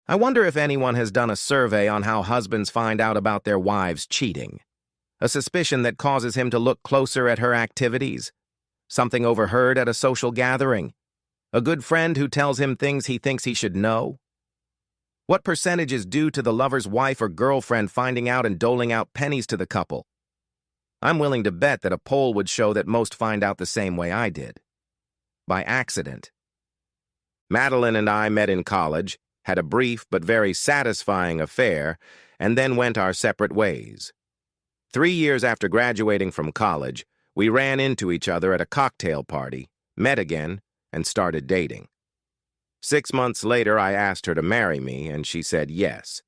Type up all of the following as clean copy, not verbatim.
I wonder if anyone has done a survey on how husbands find out about their wives cheating. A suspicion that causes him to look closer at her activities. Something overheard at a social gathering. A good friend who tells him things he thinks he should know. What percentage is due to the lover's wife or girlfriend finding out and doling out pennies to the couple? I'm willing to bet that a poll would show that most find out the same way I did. By accident. Madeline and I met in college, had a brief but very satisfying affair, and then went our separate ways. 3 years after graduating from college, we ran into each other at a cocktail party, met again, and started dating. 6 months later, I asked her to marry me, and she said yes.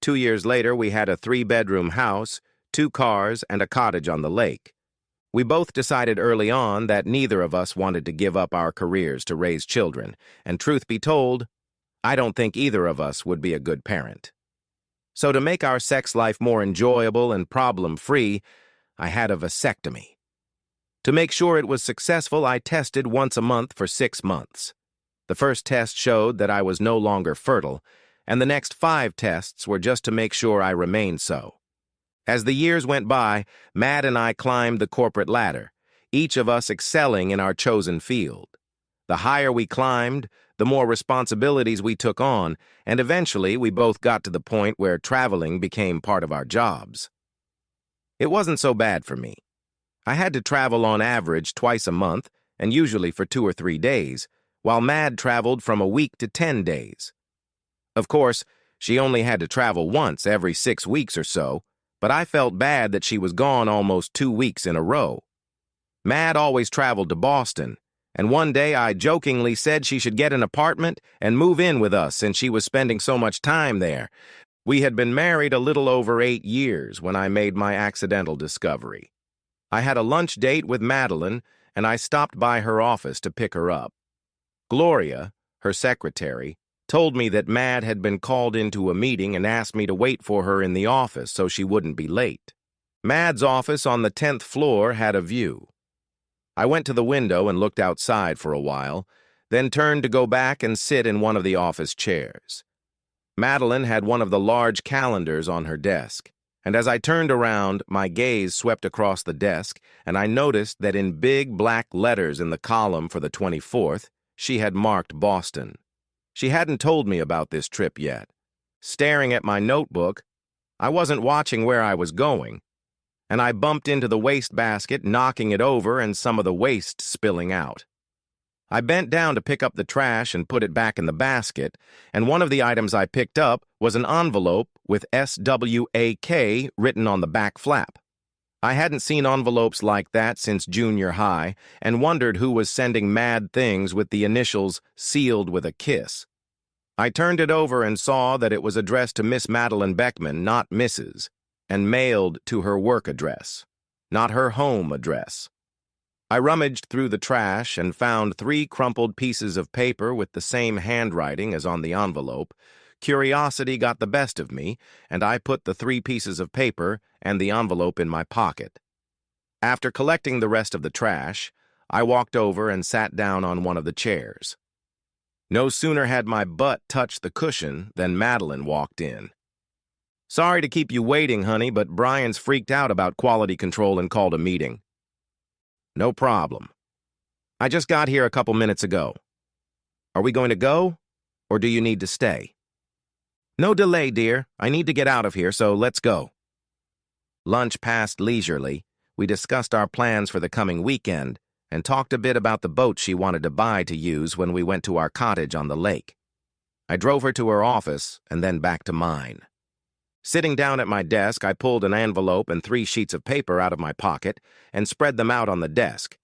2 years later, we had a 3-bedroom house, 2 cars, and a cottage on the lake. We both decided early on that neither of us wanted to give up our careers to raise children, and truth be told, I don't think either of us would be a good parent. So to make our sex life more enjoyable and problem-free, I had a vasectomy. To make sure it was successful, I tested once a month for 6 months. The first test showed that I was no longer fertile, and the next 5 tests were just to make sure I remained so. As the years went by, Matt and I climbed the corporate ladder, each of us excelling in our chosen field. The higher we climbed, the more responsibilities we took on, and eventually we both got to the point where traveling became part of our jobs. It wasn't so bad for me. I had to travel on average twice a month, and usually for 2 or 3 days, while Mad traveled from a week to 10 days. Of course, she only had to travel once every 6 weeks or so, but I felt bad that she was gone almost 2 weeks in a row. Mad always traveled to Boston, and one day I jokingly said she should get an apartment and move in with us since she was spending so much time there. We had been married a little over 8 years when I made my accidental discovery. I had a lunch date with Madeline, and I stopped by her office to pick her up. Gloria, her secretary, told me that Mad had been called into a meeting and asked me to wait for her in the office so she wouldn't be late. Mad's office on the 10th floor had a view. I went to the window and looked outside for a while, then turned to go back and sit in one of the office chairs. Madeline had one of the large calendars on her desk, and as I turned around, my gaze swept across the desk, and I noticed that in big black letters in the column for the 24th, she had marked Boston. She hadn't told me about this trip yet. Staring at my notebook, I wasn't watching where I was going, and I bumped into the wastebasket, knocking it over and some of the waste spilling out. I bent down to pick up the trash and put it back in the basket, and one of the items I picked up was an envelope with SWAK written on the back flap. I hadn't seen envelopes like that since junior high and wondered who was sending Mad things with the initials sealed with a kiss. I turned it over and saw that it was addressed to Miss Madeline Beckman, not Mrs., and mailed to her work address, not her home address. I rummaged through the trash and found 3 crumpled pieces of paper with the same handwriting as on the envelope. Curiosity got the best of me, and I put the 3 pieces of paper and the envelope in my pocket. After collecting the rest of the trash, I walked over and sat down on one of the chairs. No sooner had my butt touched the cushion than Madeline walked in. "Sorry to keep you waiting, honey, but Brian's freaked out about quality control and called a meeting." "No problem. I just got here a couple minutes ago. Are we going to go, or do you need to stay?" "No delay, dear. I need to get out of here, so let's go." Lunch passed leisurely. We discussed our plans for the coming weekend and talked a bit about the boat she wanted to buy to use when we went to our cottage on the lake. I drove her to her office and then back to mine. Sitting down at my desk, I pulled an envelope and 3 sheets of paper out of my pocket and spread them out on the desk.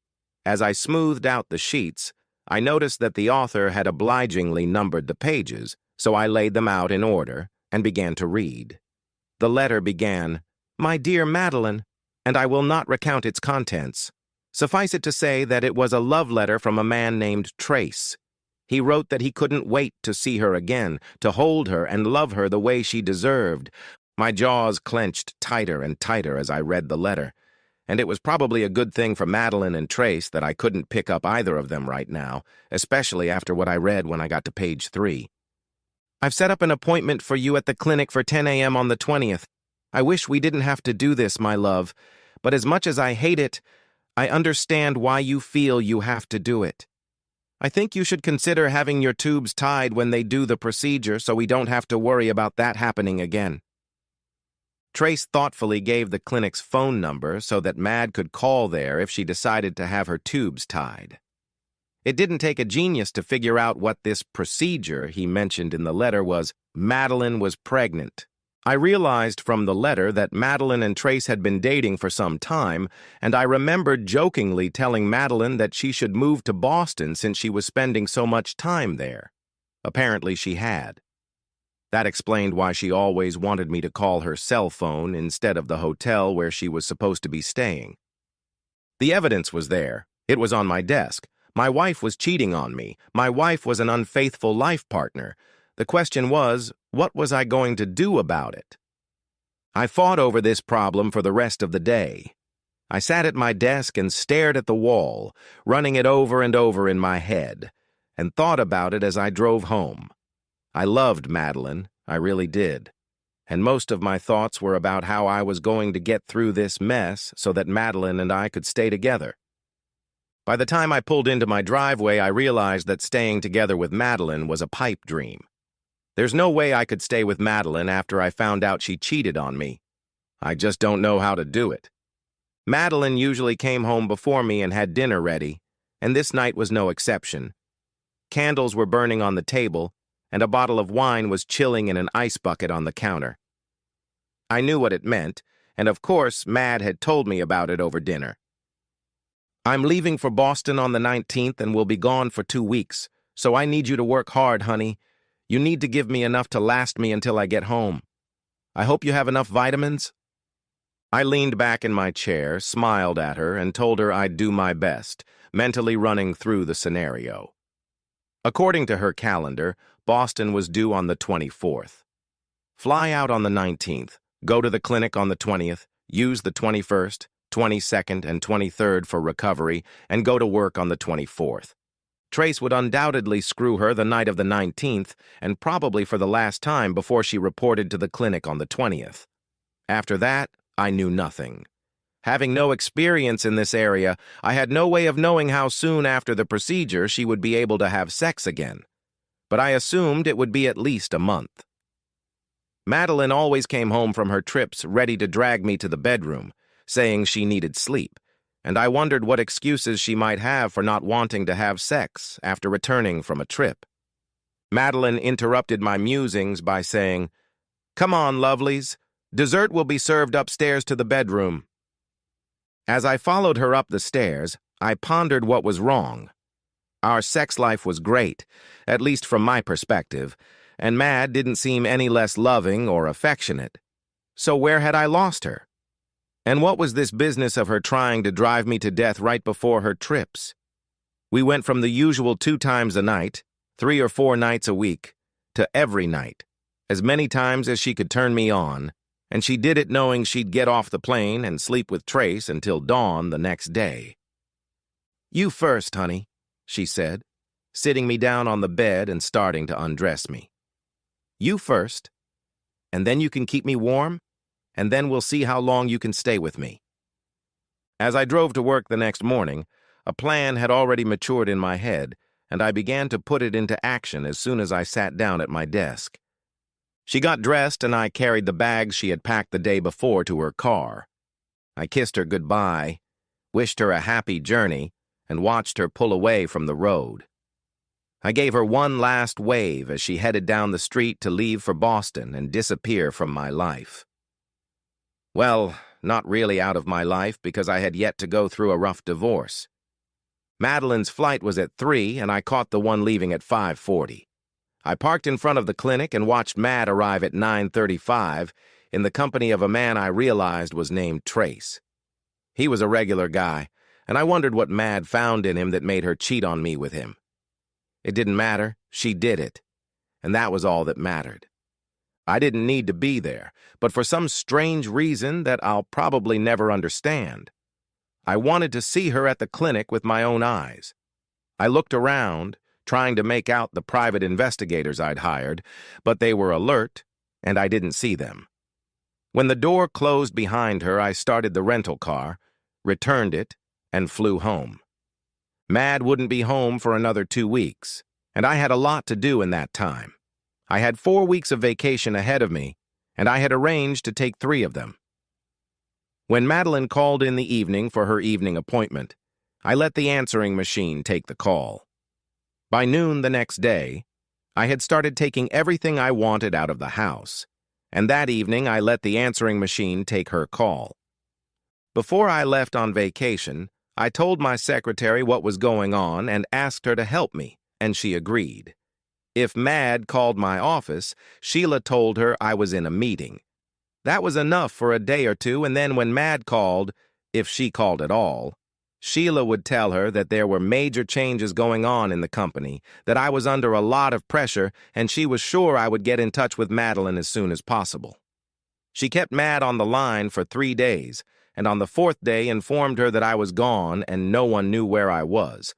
As I smoothed out the sheets, I noticed that the author had obligingly numbered the pages, so I laid them out in order and began to read. The letter began, "My dear Madeline," and I will not recount its contents. Suffice it to say that it was a love letter from a man named Trace. He wrote that he couldn't wait to see her again, to hold her and love her the way she deserved. My jaws clenched tighter and tighter as I read the letter, and it was probably a good thing for Madeline and Trace that I couldn't pick up either of them right now, especially after what I read when I got to page 3. I've set up an appointment for you at the clinic for 10 a.m. on the 20th. I wish we didn't have to do this, my love, but as much as I hate it, I understand why you feel you have to do it. I think you should consider having your tubes tied when they do the procedure so we don't have to worry about that happening again. Trace thoughtfully gave the clinic's phone number so that Mad could call there if she decided to have her tubes tied. It didn't take a genius to figure out what this procedure he mentioned in the letter was. Madeline was pregnant. I realized from the letter that Madeline and Trace had been dating for some time, and I remembered jokingly telling Madeline that she should move to Boston since she was spending so much time there. Apparently she had. That explained why she always wanted me to call her cell phone instead of the hotel where she was supposed to be staying. The evidence was there. It was on my desk. My wife was cheating on me. My wife was an unfaithful life partner. The question was, what was I going to do about it? I fought over this problem for the rest of the day. I sat at my desk and stared at the wall, running it over and over in my head, and thought about it as I drove home. I loved Madeline, I really did, and most of my thoughts were about how I was going to get through this mess so that Madeline and I could stay together. By the time I pulled into my driveway, I realized that staying together with Madeline was a pipe dream. There's no way I could stay with Madeline after I found out she cheated on me. I just don't know how to do it. Madeline usually came home before me and had dinner ready, and this night was no exception. Candles were burning on the table, and a bottle of wine was chilling in an ice bucket on the counter. I knew what it meant, and of course, Mad had told me about it over dinner. I'm leaving for Boston on the 19th and will be gone for 2 weeks, so I need you to work hard, honey. You need to give me enough to last me until I get home. I hope you have enough vitamins. I leaned back in my chair, smiled at her, and told her I'd do my best, mentally running through the scenario. According to her calendar, Boston was due on the 24th. Fly out on the 19th, go to the clinic on the 20th, use the 21st, 22nd, and 23rd for recovery, and go to work on the 24th. Trace would undoubtedly screw her the night of the 19th, and probably for the last time before she reported to the clinic on the 20th. After that, I knew nothing. Having no experience in this area, I had no way of knowing how soon after the procedure she would be able to have sex again. But I assumed it would be at least a month. Madeline always came home from her trips ready to drag me to the bedroom, saying she needed sleep, and I wondered what excuses she might have for not wanting to have sex after returning from a trip. Madeline interrupted my musings by saying, "Come on, lovelies. Dessert will be served upstairs to the bedroom." As I followed her up the stairs, I pondered what was wrong. Our sex life was great, at least from my perspective, and Mad didn't seem any less loving or affectionate. So where had I lost her? And what was this business of her trying to drive me to death right before her trips? We went from the usual 2 times a night, 3 or 4 nights a week, to every night, as many times as she could turn me on, and she did it knowing she'd get off the plane and sleep with Trace until dawn the next day. "You first, honey," she said, sitting me down on the bed and starting to undress me. "You first, and then you can keep me warm, and then we'll see how long you can stay with me." As I drove to work the next morning, a plan had already matured in my head, and I began to put it into action as soon as I sat down at my desk. She got dressed, and I carried the bags she had packed the day before to her car. I kissed her goodbye, wished her a happy journey, and watched her pull away from the road. I gave her one last wave as she headed down the street to leave for Boston and disappear from my life. Well, not really out of my life because I had yet to go through a rough divorce. Madeline's flight was at 3, and I caught the one leaving at 5:40. I parked in front of the clinic and watched Mad arrive at 9:35 in the company of a man I realized was named Trace. He was a regular guy, and I wondered what Mad found in him that made her cheat on me with him. It didn't matter. She did it, and that was all that mattered. I didn't need to be there, but for some strange reason that I'll probably never understand, I wanted to see her at the clinic with my own eyes. I looked around, trying to make out the private investigators I'd hired, but they were alert, and I didn't see them. When the door closed behind her, I started the rental car, returned it, and flew home. Mad wouldn't be home for another 2 weeks, and I had a lot to do in that time. I had 4 weeks of vacation ahead of me, and I had arranged to take 3 of them. When Madeline called in the evening for her evening appointment, I let the answering machine take the call. By noon the next day, I had started taking everything I wanted out of the house, and that evening I let the answering machine take her call. Before I left on vacation, I told my secretary what was going on and asked her to help me, and she agreed. If Mad called my office, Sheila told her I was in a meeting. That was enough for a day or two, and then when Mad called, if she called at all, Sheila would tell her that there were major changes going on in the company, that I was under a lot of pressure, and she was sure I would get in touch with Madeline as soon as possible. She kept Mad on the line for 3 days, and on the 4th day informed her that I was gone and no one knew where I was.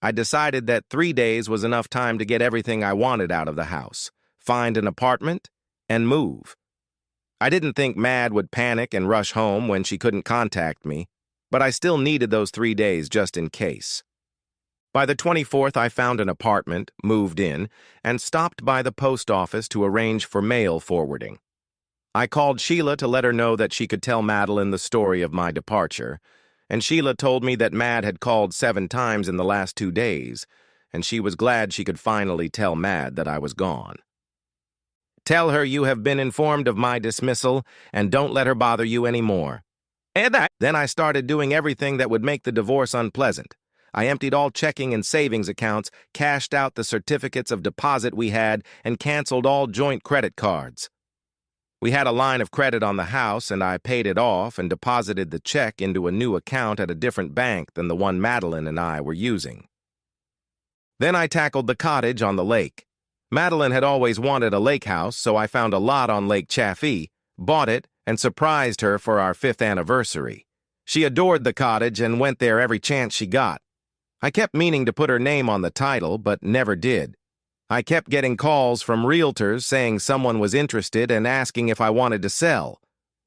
I decided that 3 days was enough time to get everything I wanted out of the house, find an apartment, and move. I didn't think Mad would panic and rush home when she couldn't contact me, but I still needed those 3 days just in case. By the 24th, I found an apartment, moved in, and stopped by the post office to arrange for mail forwarding. I called Sheila to let her know that she could tell Madeline the story of my departure, and Sheila told me that Mad had called 7 times in the last 2 days, and she was glad she could finally tell Mad that I was gone. Tell her you have been informed of my dismissal, and don't let her bother you anymore. Then I started doing everything that would make the divorce unpleasant. I emptied all checking and savings accounts, cashed out the certificates of deposit we had, and canceled all joint credit cards. We had a line of credit on the house, and I paid it off and deposited the check into a new account at a different bank than the one Madeline and I were using. Then I tackled the cottage on the lake. Madeline had always wanted a lake house, so I found a lot on Lake Chaffee, bought it, and surprised her for our 5th anniversary. She adored the cottage and went there every chance she got. I kept meaning to put her name on the title, but never did. I kept getting calls from realtors saying someone was interested and asking if I wanted to sell.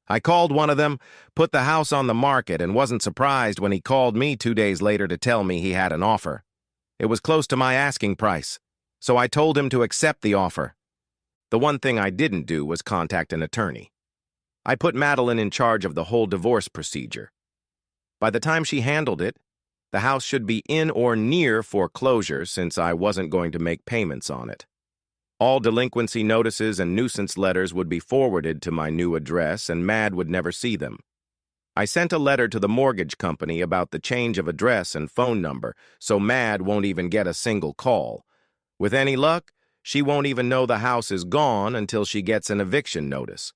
I called one of them, put the house on the market, and wasn't surprised when he called me 2 days later to tell me he had an offer. It was close to my asking price, so I told him to accept the offer. The one thing I didn't do was contact an attorney. I put Madeline in charge of the whole divorce procedure. By the time she handled it, the house should be in or near foreclosure since I wasn't going to make payments on it. All delinquency notices and nuisance letters would be forwarded to my new address, and Mad would never see them. I sent a letter to the mortgage company about the change of address and phone number, so Mad won't even get a single call. With any luck, she won't even know the house is gone until she gets an eviction notice.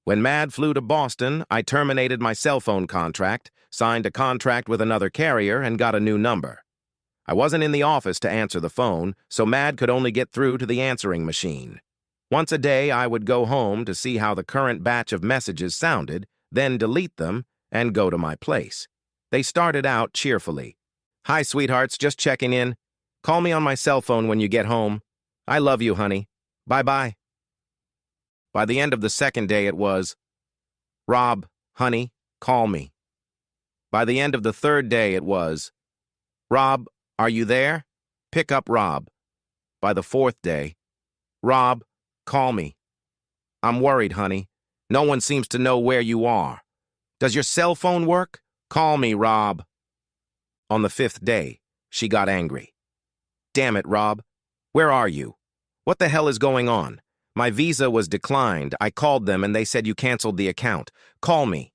When Mad flew to Boston, I terminated my cell phone contract, signed a contract with another carrier, and got a new number. I wasn't in the office to answer the phone, so Mad could only get through to the answering machine. Once a day, I would go home to see how the current batch of messages sounded, then delete them, and go to my place. They started out cheerfully. "Hi, sweethearts, just checking in. Call me on my cell phone when you get home. I love you, honey. Bye-bye." By the end of the 2nd day, it was, "Rob, honey, call me." By the end of the 3rd day, it was, "Rob, are you there? Pick up Rob." By the 4th day, "Rob, call me. I'm worried, honey. No one seems to know where you are. Does your cell phone work? Call me, Rob." On the 5th day, she got angry. "Damn it, Rob. Where are you? What the hell is going on? My visa was declined. I called them and they said you canceled the account. Call me."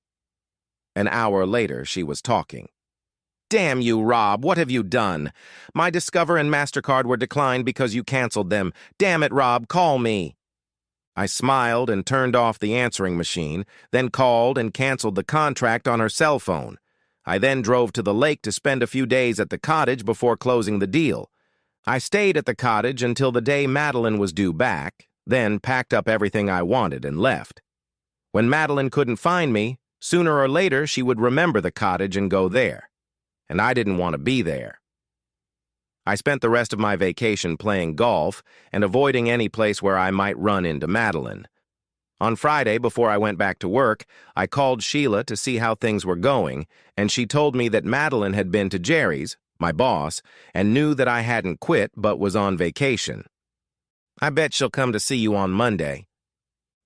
An hour later, she was talking. "Damn you, Rob, what have you done? My Discover and MasterCard were declined because you canceled them. Damn it, Rob, call me." I smiled and turned off the answering machine, then called and canceled the contract on her cell phone. I then drove to the lake to spend a few days at the cottage before closing the deal. I stayed at the cottage until the day Madeline was due back, then packed up everything I wanted and left. When Madeline couldn't find me, sooner or later she would remember the cottage and go there. And I didn't want to be there. I spent the rest of my vacation playing golf and avoiding any place where I might run into Madeline. On Friday, before I went back to work, I called Sheila to see how things were going, and she told me that Madeline had been to Jerry's, my boss, and knew that I hadn't quit but was on vacation. I bet she'll come to see you on Monday.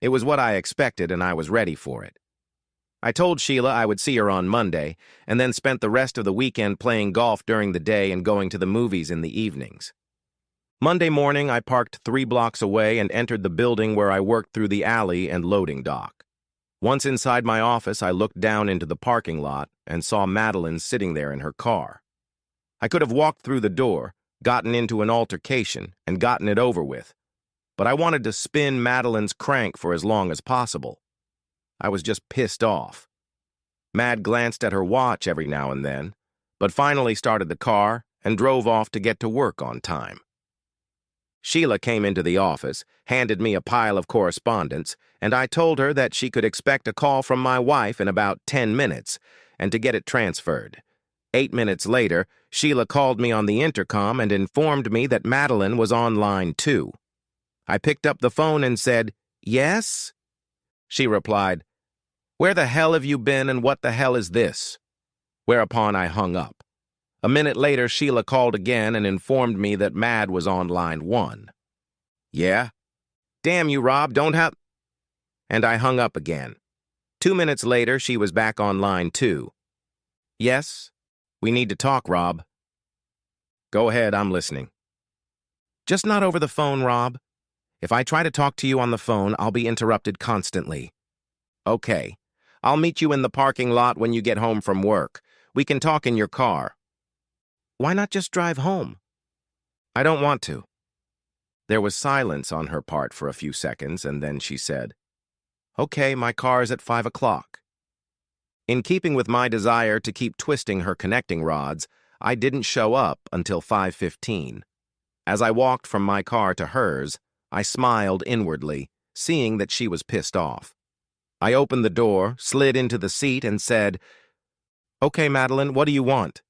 It was what I expected, and I was ready for it. I told Sheila I would see her on Monday, and then spent the rest of the weekend playing golf during the day and going to the movies in the evenings. Monday morning, I parked 3 blocks away and entered the building where I worked through the alley and loading dock. Once inside my office, I looked down into the parking lot and saw Madeline sitting there in her car. I could have walked through the door, gotten into an altercation, and gotten it over with, but I wanted to spin Madeline's crank for as long as possible. I was just pissed off. Mad glanced at her watch every now and then, but finally started the car and drove off to get to work on time. Sheila came into the office, handed me a pile of correspondence, and I told her that she could expect a call from my wife in about 10 minutes and to get it transferred. 8 minutes later, Sheila called me on the intercom and informed me that Madeline was on line 2. I picked up the phone and said, "Yes?" She replied, "Where the hell have you been and what the hell is this?" Whereupon I hung up. A minute later, Sheila called again and informed me that Mad was on line 1. "Yeah? Damn you, Rob, don't have—" And I hung up again. 2 minutes later, she was back on line 2. "Yes? We need to talk, Rob." "Go ahead, I'm listening." "Just not over the phone, Rob. If I try to talk to you on the phone, I'll be interrupted constantly." "Okay. I'll meet you in the parking lot when you get home from work. We can talk in your car." "Why not just drive home?" "I don't want to." There was silence on her part for a few seconds, and then she said, "Okay, my car's at 5 o'clock." In keeping with my desire to keep twisting her connecting rods, I didn't show up until 5:15. As I walked from my car to hers, I smiled inwardly, seeing that she was pissed off. I opened the door, slid into the seat, and said, "Okay, Madeline, what do you want?"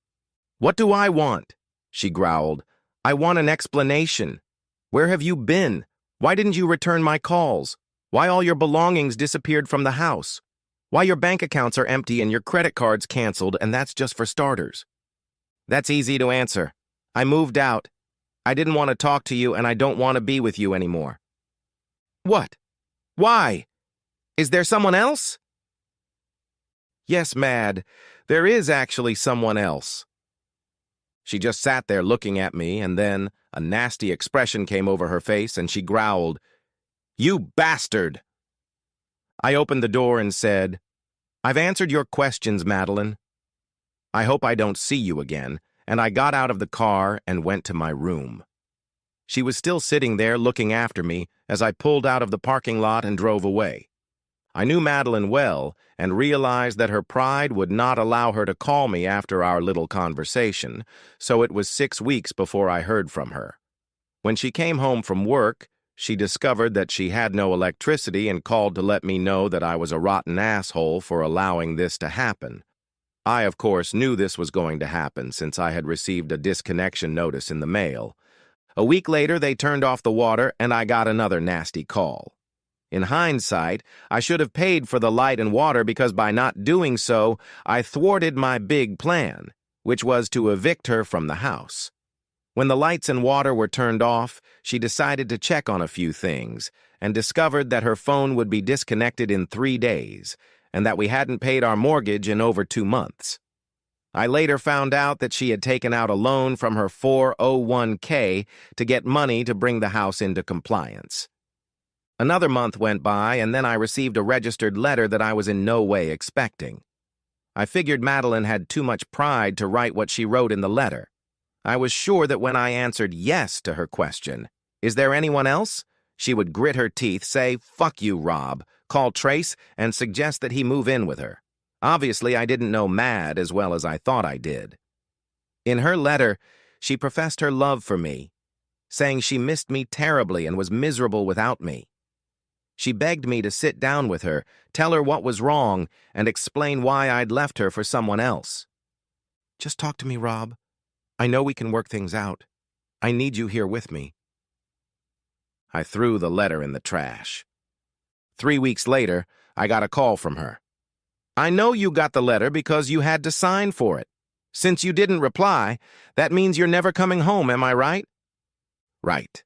"What do I want?" she growled. "I want an explanation. Where have you been? Why didn't you return my calls? Why all your belongings disappeared from the house? Why your bank accounts are empty and your credit cards canceled, and that's just for starters." "That's easy to answer. I moved out. I didn't want to talk to you, and I don't want to be with you anymore." "What? Why? Is there someone else?" "Yes, Mad. There is actually someone else." She just sat there looking at me, and then a nasty expression came over her face, and she growled, "You bastard!" I opened the door and said, "I've answered your questions, Madeline. I hope I don't see you again," and I got out of the car and went to my room. She was still sitting there looking after me as I pulled out of the parking lot and drove away. I knew Madeline well and realized that her pride would not allow her to call me after our little conversation, so it was 6 weeks before I heard from her. When she came home from work, she discovered that she had no electricity and called to let me know that I was a rotten asshole for allowing this to happen. I, of course, knew this was going to happen since I had received a disconnection notice in the mail. A week later, they turned off the water and I got another nasty call. In hindsight, I should have paid for the light and water because by not doing so, I thwarted my big plan, which was to evict her from the house. When the lights and water were turned off, she decided to check on a few things and discovered that her phone would be disconnected in 3 days and that we hadn't paid our mortgage in over 2 months. I later found out that she had taken out a loan from her 401k to get money to bring the house into compliance. Another month went by, and then I received a registered letter that I was in no way expecting. I figured Madeline had too much pride to write what she wrote in the letter. I was sure that when I answered yes to her question, "Is there anyone else?" she would grit her teeth, say, "Fuck you, Rob," call Trace, and suggest that he move in with her. Obviously, I didn't know Mad as well as I thought I did. In her letter, she professed her love for me, saying she missed me terribly and was miserable without me. She begged me to sit down with her, tell her what was wrong, and explain why I'd left her for someone else. "Just talk to me, Rob. I know we can work things out. I need you here with me. I threw the letter in the trash. 3 weeks later, I got a call from her. I know you got the letter because you had to sign for it. Since you didn't reply, that means you're never coming home, am I right? Right.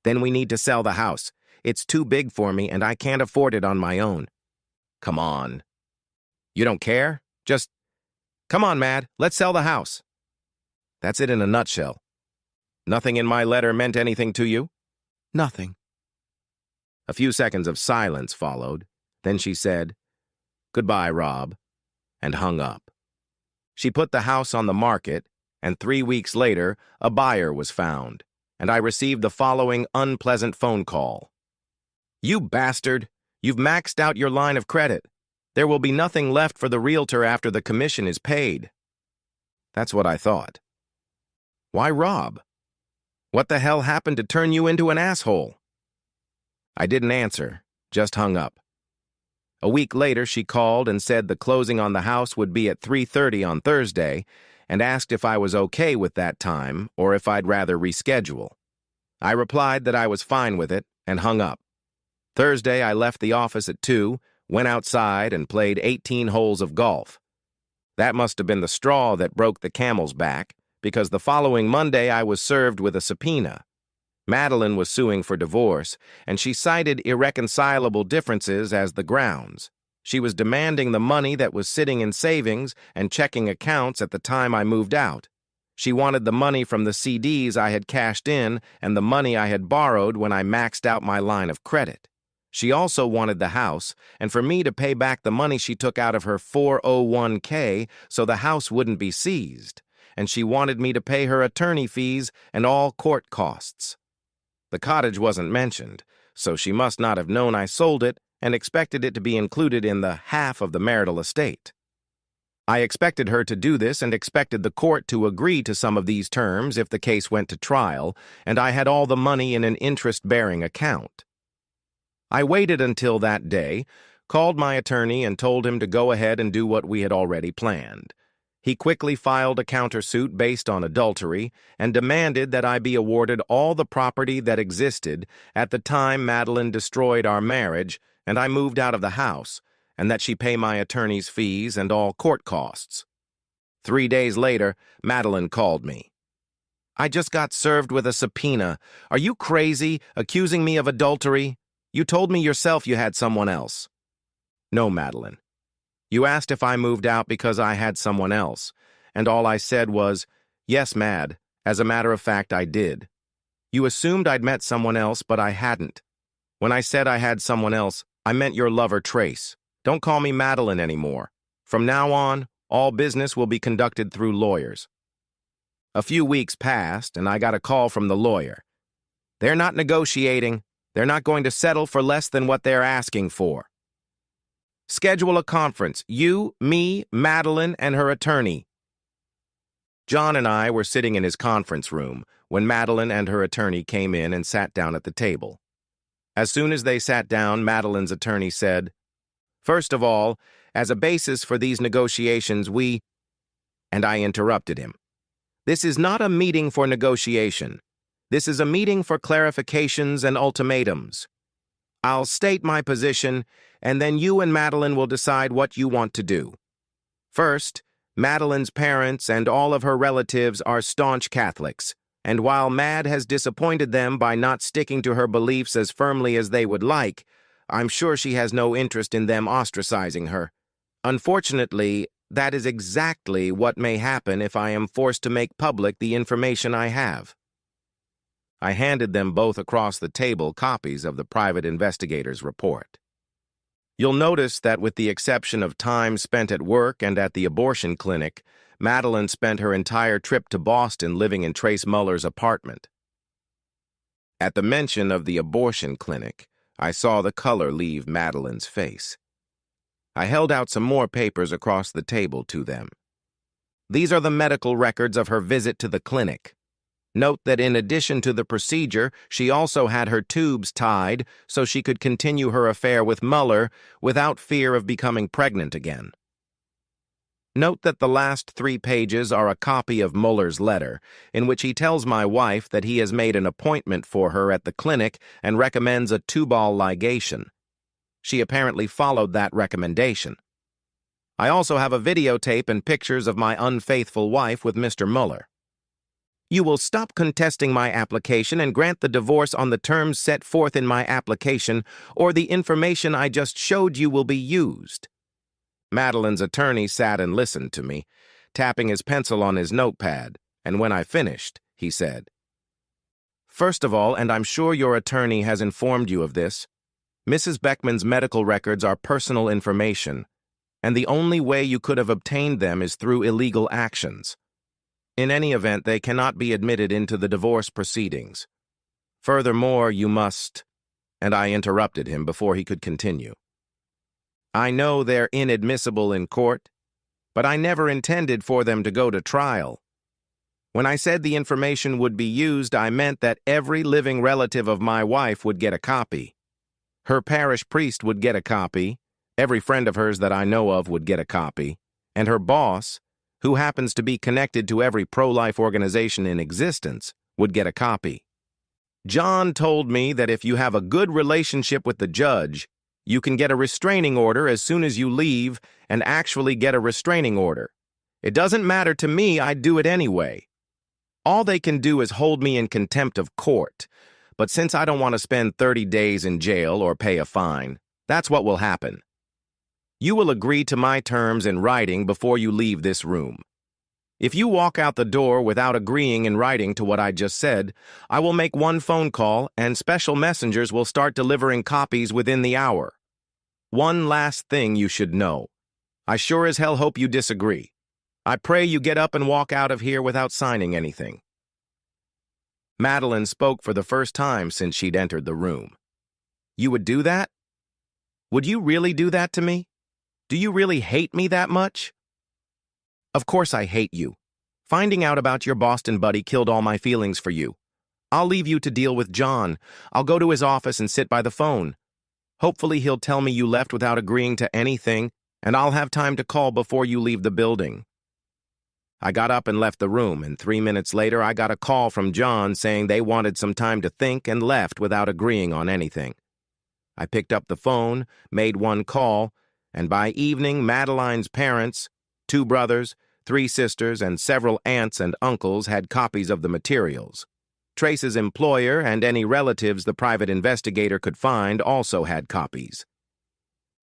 Then we need to sell the house. It's too big for me and I can't afford it on my own. Come on. You don't care? Just, come on, Mad, let's sell the house. That's it in a nutshell. Nothing in my letter meant anything to you? Nothing. A few seconds of silence followed. Then she said, "Goodbye, Rob," and hung up. She put the house on the market, and 3 weeks later, a buyer was found, and I received the following unpleasant phone call. "You bastard! You've maxed out your line of credit. There will be nothing left for the realtor after the commission is paid." That's what I thought. Why Rob? What the hell happened to turn you into an asshole? I didn't answer, just hung up. A week later, she called and said the closing on the house would be at 3:30 on Thursday and asked if I was okay with that time or if I'd rather reschedule. I replied that I was fine with it and hung up. Thursday, I left the office at 2, went outside and played 18 holes of golf. That must have been the straw that broke the camel's back, because the following Monday I was served with a subpoena. Madeline was suing for divorce, and she cited irreconcilable differences as the grounds. She was demanding the money that was sitting in savings and checking accounts at the time I moved out. She wanted the money from the CDs I had cashed in and the money I had borrowed when I maxed out my line of credit. She also wanted the house, and for me to pay back the money she took out of her 401k so the house wouldn't be seized, and she wanted me to pay her attorney fees and all court costs. The cottage wasn't mentioned, so she must not have known I sold it and expected it to be included in the half of the marital estate. I expected her to do this and expected the court to agree to some of these terms if the case went to trial, and I had all the money in an interest-bearing account. I waited until that day, called my attorney and told him to go ahead and do what we had already planned. He quickly filed a countersuit based on adultery and demanded that I be awarded all the property that existed at the time Madeline destroyed our marriage and I moved out of the house, and that she pay my attorney's fees and all court costs. 3 days later, Madeline called me. "I just got served with a subpoena. Are you crazy, accusing me of adultery? You told me yourself you had someone else." "No, Madeline. You asked if I moved out because I had someone else, and all I said was, 'Yes, Mad. As a matter of fact, I did.' You assumed I'd met someone else, but I hadn't. When I said I had someone else, I meant your lover, Trace. Don't call me Madeline anymore. From now on, all business will be conducted through lawyers." A few weeks passed, and I got a call from the lawyer. "They're not negotiating. They're not going to settle for less than what they're asking for. Schedule a conference, you, me, Madeline, and her attorney." John and I were sitting in his conference room when Madeline and her attorney came in and sat down at the table. As soon as they sat down, Madeline's attorney said, "First of all, as a basis for these negotiations, we—" And I interrupted him. "This is not a meeting for negotiation. This is a meeting for clarifications and ultimatums. I'll state my position, and then you and Madeline will decide what you want to do. First, Madeline's parents and all of her relatives are staunch Catholics, and while Mad has disappointed them by not sticking to her beliefs as firmly as they would like, I'm sure she has no interest in them ostracizing her. Unfortunately, that is exactly what may happen if I am forced to make public the information I have." I handed them both across the table copies of the private investigator's report. You'll notice that with the exception of time spent at work and at the abortion clinic, Madeline spent her entire trip to Boston living in Trace Muller's apartment. At the mention of the abortion clinic, I saw the color leave Madeline's face. I held out some more papers across the table to them. These are the medical records of her visit to the clinic. Note that in addition to the procedure, she also had her tubes tied so she could continue her affair with Muller without fear of becoming pregnant again. Note that the last 3 pages are a copy of Mueller's letter, in which he tells my wife that he has made an appointment for her at the clinic and recommends a 2-ball ligation. She apparently followed that recommendation. I also have a videotape and pictures of my unfaithful wife with Mr. Mueller. You will stop contesting my application and grant the divorce on the terms set forth in my application, or the information I just showed you will be used. Madeline's attorney sat and listened to me, tapping his pencil on his notepad, and when I finished, he said, "First of all, and I'm sure your attorney has informed you of this, Mrs. Beckman's medical records are personal information, and the only way you could have obtained them is through illegal actions. In any event, they cannot be admitted into the divorce proceedings. Furthermore, you must—" and I interrupted him before he could continue. "I know they're inadmissible in court, but I never intended for them to go to trial. When I said the information would be used, I meant that every living relative of my wife would get a copy. Her parish priest would get a copy, every friend of hers that I know of would get a copy, and her boss, who happens to be connected to every pro-life organization in existence, would get a copy. John told me that if you have a good relationship with the judge, you can get a restraining order as soon as you leave and actually get a restraining order. It doesn't matter to me, I'd do it anyway. All they can do is hold me in contempt of court, but since I don't want to spend 30 days in jail or pay a fine, that's what will happen. You will agree to my terms in writing before you leave this room. If you walk out the door without agreeing in writing to what I just said, I will make one phone call and special messengers will start delivering copies within the hour. One last thing you should know. I sure as hell hope you disagree. I pray you get up and walk out of here without signing anything." Madeline spoke for the first time since she'd entered the room. "You would do that? Would you really do that to me? Do you really hate me that much?" "Of course I hate you. Finding out about your Boston buddy killed all my feelings for you. I'll leave you to deal with John. I'll go to his office and sit by the phone. Hopefully he'll tell me you left without agreeing to anything, and I'll have time to call before you leave the building." I got up and left the room, and 3 minutes later I got a call from John saying they wanted some time to think and left without agreeing on anything. I picked up the phone, made one call, and by evening Madeline's parents, 2 brothers, 3 sisters, and several aunts and uncles had copies of the materials. Trace's employer and any relatives the private investigator could find also had copies.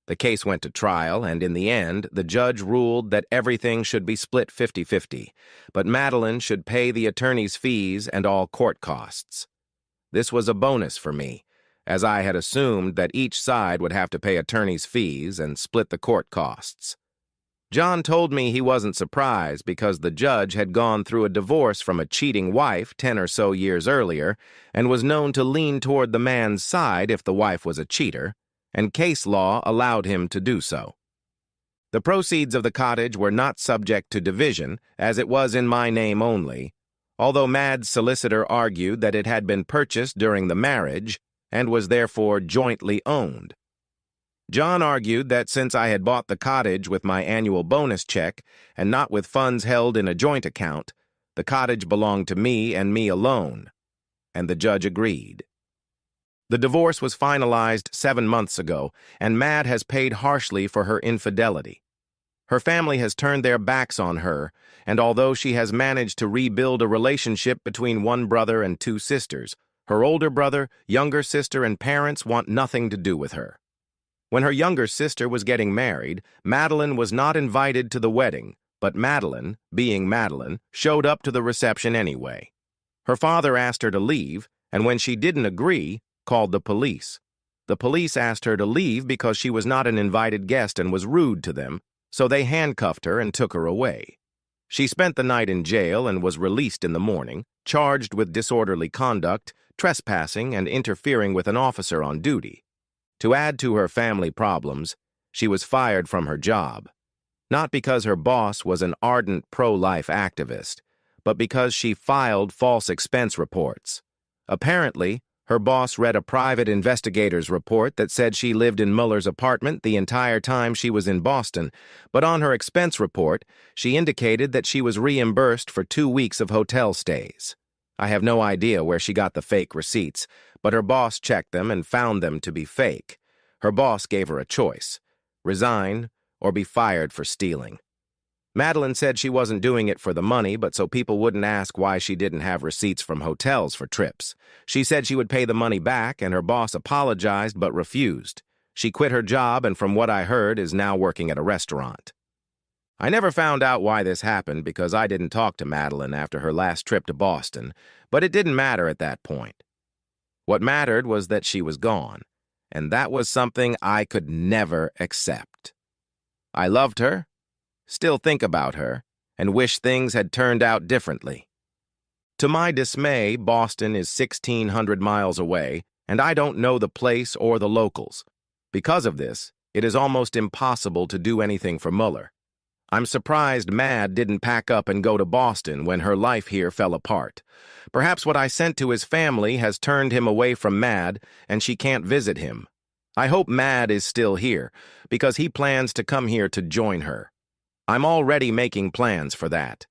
The case went to trial, and in the end, the judge ruled that everything should be split 50-50, but Madeline should pay the attorney's fees and all court costs. This was a bonus for me, as I had assumed that each side would have to pay attorney's fees and split the court costs. John told me he wasn't surprised because the judge had gone through a divorce from a cheating wife 10 or so years earlier and was known to lean toward the man's side if the wife was a cheater, and case law allowed him to do so. The proceeds of the cottage were not subject to division, as it was in my name only, although Mad's solicitor argued that it had been purchased during the marriage and was therefore jointly owned. John argued that since I had bought the cottage with my annual bonus check and not with funds held in a joint account, the cottage belonged to me and me alone, and the judge agreed. The divorce was finalized 7 months ago, and Mad has paid harshly for her infidelity. Her family has turned their backs on her, and although she has managed to rebuild a relationship between 1 brother and 2 sisters, her older brother, younger sister, and parents want nothing to do with her. When her younger sister was getting married, Madeline was not invited to the wedding, but Madeline, being Madeline, showed up to the reception anyway. Her father asked her to leave, and when she didn't agree, called the police. The police asked her to leave because she was not an invited guest and was rude to them, so they handcuffed her and took her away. She spent the night in jail and was released in the morning, charged with disorderly conduct, trespassing, and interfering with an officer on duty. To add to her family problems, she was fired from her job, not because her boss was an ardent pro-life activist, but because she filed false expense reports. Apparently, Her boss read a private investigator's report that said she lived in Muller's apartment the entire time she was in Boston, but on her expense report, she indicated that she was reimbursed for 2 weeks of hotel stays. I have no idea where she got the fake receipts, but her boss checked them and found them to be fake. Her boss gave her a choice: resign or be fired for stealing. Madeline said she wasn't doing it for the money, but so people wouldn't ask why she didn't have receipts from hotels for trips. She said she would pay the money back, and her boss apologized but refused. She quit her job and, from what I heard, is now working at a restaurant. I never found out why this happened because I didn't talk to Madeline after her last trip to Boston, but it didn't matter at that point. What mattered was that she was gone, and that was something I could never accept. I loved her, still think about her, and wish things had turned out differently. To my dismay, Boston is 1,600 miles away, and I don't know the place or the locals. Because of this, it is almost impossible to do anything for Muller. I'm surprised Mad didn't pack up and go to Boston when her life here fell apart. Perhaps what I sent to his family has turned him away from Mad, and she can't visit him. I hope Mad is still here, because he plans to come here to join her. I'm already making plans for that.